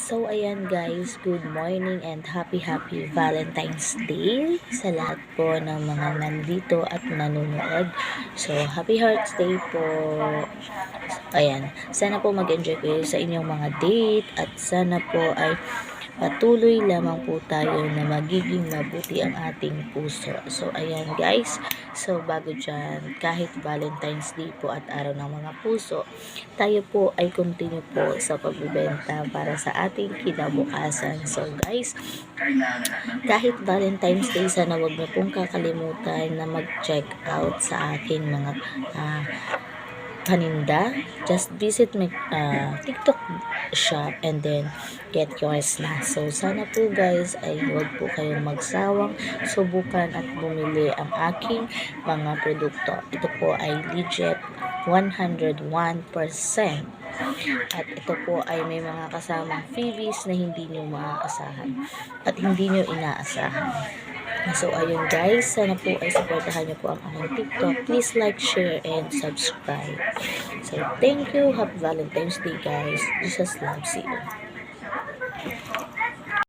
So, ayan guys, good morning and happy Valentine's Day sa lahat po ng mga nandito at nanonood. So, happy Hearts Day po. Ayan, sana po mag-enjoy kayo sa inyong mga date at sana po ay patuloy lamang po tayo na magiging mabuti ang ating puso. So, ayan guys. So, bago dyan, kahit Valentine's Day po at araw ng mga puso, tayo po ay continue po sa pagbibenta para sa ating kinabukasan. So, guys, kahit Valentine's Day, sana wag niyo pong kakalimutan na mag-check out sa aking mga paninda. Just visit my TikTok shop and then get yours na. So, sana po guys ay huwag po kayong magsawang subukan at bumili ang aking mga produkto. Ito po ay legit 101%. At ito po ay may mga kasamang freebies na hindi nyo maaasahan at hindi nyo inaasahan. So, ayun guys, sana po ay supportahan nyo po ang aking TikTok. Please like, share, and subscribe. So, thank you. Happy Valentine's Day guys. Jesus loves you.